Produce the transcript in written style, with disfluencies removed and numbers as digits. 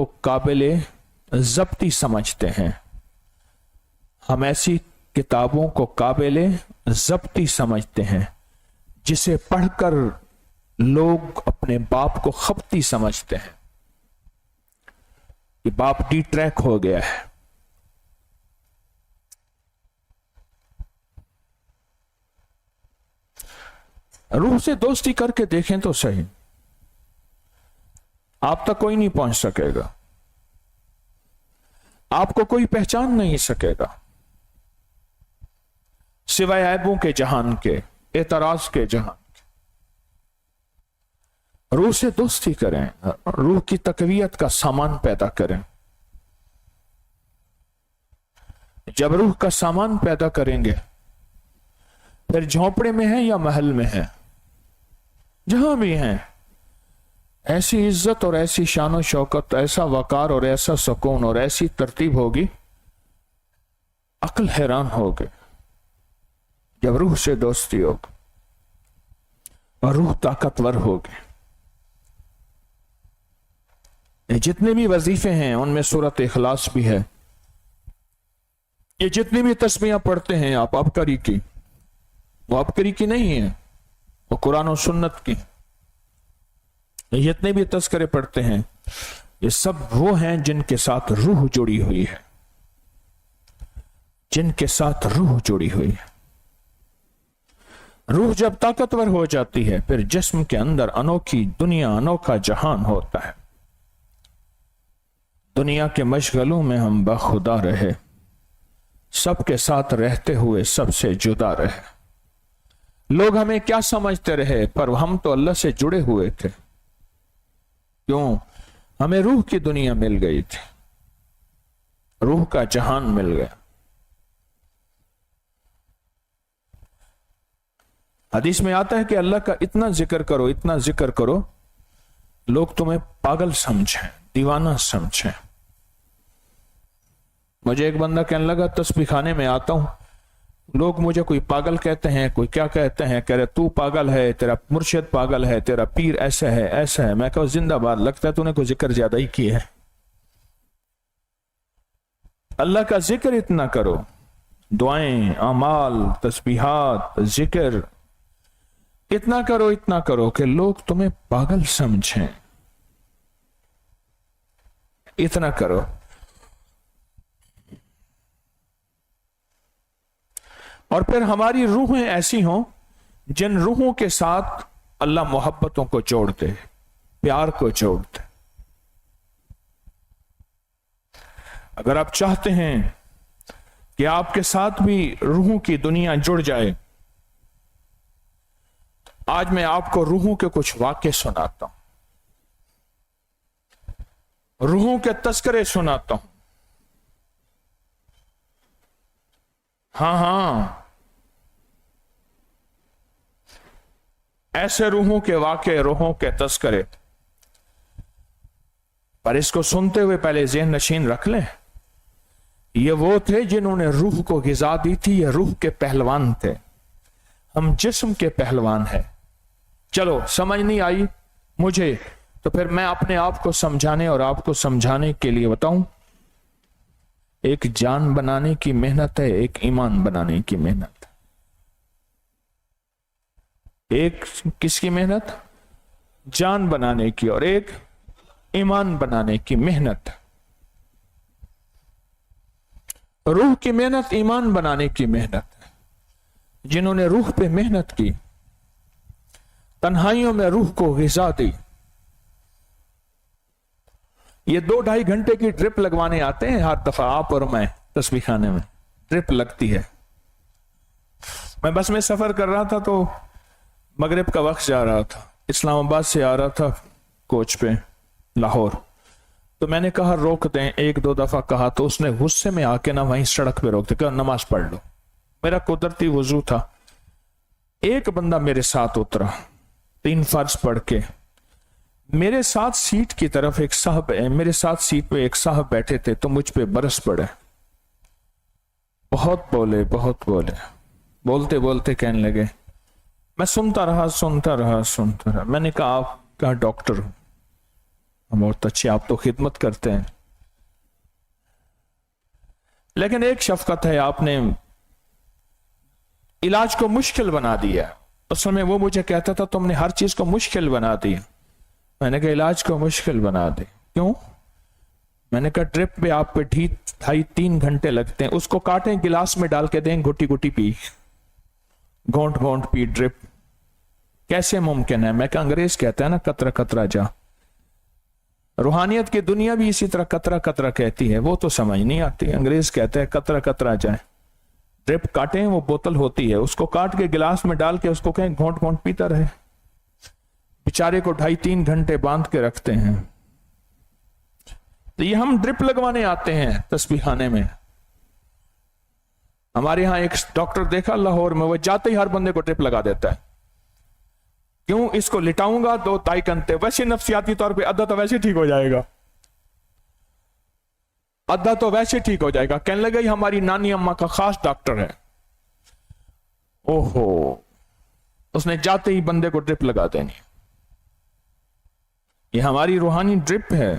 کو قابل ضبطی سمجھتے ہیں، ہم ایسی کتابوں کو قابل ضبطی سمجھتے ہیں جسے پڑھ کر لوگ اپنے باپ کو خبطی سمجھتے ہیں کہ باپ ڈی ٹریک ہو گیا ہے۔ روح سے دوستی کر کے دیکھیں تو صحیح، آپ تک کوئی نہیں پہنچ سکے گا، آپ کو کوئی پہچان نہیں سکے گا سوائے عیبوں کے جہان کے، اعتراض کے جہان کے۔ روح سے دوستی کریں، روح کی تقویت کا سامان پیدا کریں۔ جب روح کا سامان پیدا کریں گے، پھر جھونپڑے میں ہیں یا محل میں ہیں، جہاں بھی ہیں، ایسی عزت اور ایسی شان و شوکت، ایسا وقار اور ایسا سکون اور ایسی ترتیب ہوگی، عقل حیران ہوگی جب روح سے دوستی ہوگی اور روح طاقتور ہوگی۔ یہ جتنے بھی وظیفے ہیں ان میں سورۃ اخلاص بھی ہے، یہ جتنی بھی تسبیحاں پڑھتے ہیں آپ عبقری کی، وہ عبقری کی نہیں ہے، وہ قرآن و سنت کی۔ یہ جتنے بھی تذکرے پڑھتے ہیں یہ سب وہ ہیں جن کے ساتھ روح جڑی ہوئی ہے، جن کے ساتھ روح جڑی ہوئی ہے۔ روح جب طاقتور ہو جاتی ہے پھر جسم کے اندر انوکھی دنیا، انوکھا جہان ہوتا ہے۔ دنیا کے مشغلوں میں ہم بخدا رہے، سب کے ساتھ رہتے ہوئے سب سے جدا رہے۔ لوگ ہمیں کیا سمجھتے رہے، پر ہم تو اللہ سے جڑے ہوئے تھے۔ کیوں؟ ہمیں روح کی دنیا مل گئی تھی، روح کا جہان مل گیا۔ حدیث میں آتا ہے کہ اللہ کا اتنا ذکر کرو، اتنا ذکر کرو، لوگ تمہیں پاگل سمجھیں، دیوانہ سمجھیں۔ مجھے ایک بندہ کہنے لگا تسبیح خانے میں آتا ہوں، لوگ مجھے کوئی پاگل کہتے ہیں، کوئی کیا کہتے ہیں، کہہ رہے تو پاگل ہے، تیرا مرشد پاگل ہے، تیرا پیر ایسا ہے ایسا ہے۔ میں کہا زندہ باد، لگتا ہے تو نے کوئی ذکر زیادہ ہی کیا ہے۔ اللہ کا ذکر اتنا کرو، دعائیں، اعمال، تسبیحات، ذکر اتنا کرو کہ لوگ تمہیں پاگل سمجھیں، اتنا کرو۔ اور پھر ہماری روحیں ایسی ہوں جن روحوں کے ساتھ اللہ محبتوں کو جوڑ دے، پیار کو جوڑ دے۔ اگر آپ چاہتے ہیں کہ آپ کے ساتھ بھی روحوں کی دنیا جڑ جائے، آج میں آپ کو روحوں کے کچھ واقعے سناتا ہوں، روحوں کے تذکرے سناتا ہوں۔ ہاں ایسے روحوں کے واقعے، روحوں کے تذکرے، پر اس کو سنتے ہوئے پہلے ذہن نشین رکھ لیں، یہ وہ تھے جنہوں نے روح کو غذا دی تھی، یہ روح کے پہلوان تھے، ہم جسم کے پہلوان ہیں۔ چلو سمجھ نہیں آئی مجھے تو پھر میں اپنے آپ کو سمجھانے اور آپ کو سمجھانے کے لیے بتاؤں، ایک جان بنانے کی محنت ہے، ایک ایمان بنانے کی محنت۔ ایک کس کی محنت؟ جان بنانے کی، اور ایک ایمان بنانے کی محنت۔ روح کی محنت ایمان بنانے کی محنت۔ جنہوں نے روح پہ محنت کی، تنہائیوں میں روح کو غذا دی، یہ 2-2.5 گھنٹے کی ڈرپ لگوانے آتے ہیں ہر دفعہ، آپ اور میں تسبیح خانے میں ڈرپ لگتی ہے۔ میں بس میں سفر کر رہا تھا تو مغرب کا وقت جا رہا تھا، اسلام آباد سے آ رہا تھا کوچ پہ لاہور، تو میں نے کہا روک دیں، 1-2 دفعہ کہا تو اس نے غصے میں آ کے نہ وہیں سڑک پہ روک دے، کہا نماز پڑھ لو۔ میرا قدرتی وضو تھا، ایک بندہ میرے ساتھ اترا 3 فرض پڑھ کے، میرے ساتھ سیٹ کی طرف ایک صاحب ہے، میرے ساتھ سیٹ پہ ایک صاحب بیٹھے تھے تو مجھ پہ برس پڑے، بہت بولے، بولتے بولتے کہنے لگے، میں سنتا رہا، میں نے کہا آپ کا ڈاکٹر ہوں، بہت اچھی، آپ تو خدمت کرتے ہیں، لیکن ایک شفقت ہے، آپ نے علاج کو مشکل بنا دیا۔ اصل میں وہ مجھے کہتا تھا تم نے ہر چیز کو مشکل بنا دی۔ میں نے کہا علاج کو مشکل بنا دی کیوں؟ میں نے کہا ڈرپ پہ آپ پہ 2.5-3 گھنٹے لگتے ہیں، اس کو کاٹیں، گلاس میں ڈال کے دیں، گھٹی گھٹی پی، گھونٹ گھونٹ پی ڈرپ، کیسے ممکن ہے؟ میں کہا انگریز کہتا ہے نا قطرہ قطرہ جا، روحانیت کی دنیا بھی اسی طرح قطرہ قطرہ کہتی ہے، وہ تو سمجھ نہیں آتی۔ انگریز کہتے ہیں قطرہ قطرہ جائے، ڈرپ کاٹیں، وہ بوتل ہوتی ہے، اس کو کاٹ کے گلاس میں ڈال کے اس کو کہیں گھونٹ گھونٹ پیتا رہے۔ بیچارے کو 2.5-3 گھنٹے باندھ کے رکھتے ہیں۔ تو یہ ہم ڈرپ لگوانے آتے ہیں تسبیح خانے میں۔ ہمارے ہاں ایک ڈاکٹر دیکھا لاہور میں، وہ جاتے ہی ہر بندے کو ڈرپ لگا دیتا ہے۔ کیوں؟ اس کو لٹاؤں گا 2-2.5 گھنٹے، ویسے نفسیاتی طور پہ آدھا تو ویسے ٹھیک ہو جائے گا، آدھا تو ویسے ٹھیک ہو جائے گا۔ کہنے لگا یہ ہماری نانی اماں کا خاص ڈاکٹر ہے۔ اوہو، اس نے جاتے ہی بندے کو ڈرپ لگا دینی۔ یہ ہماری روحانی ڈرپ ہے۔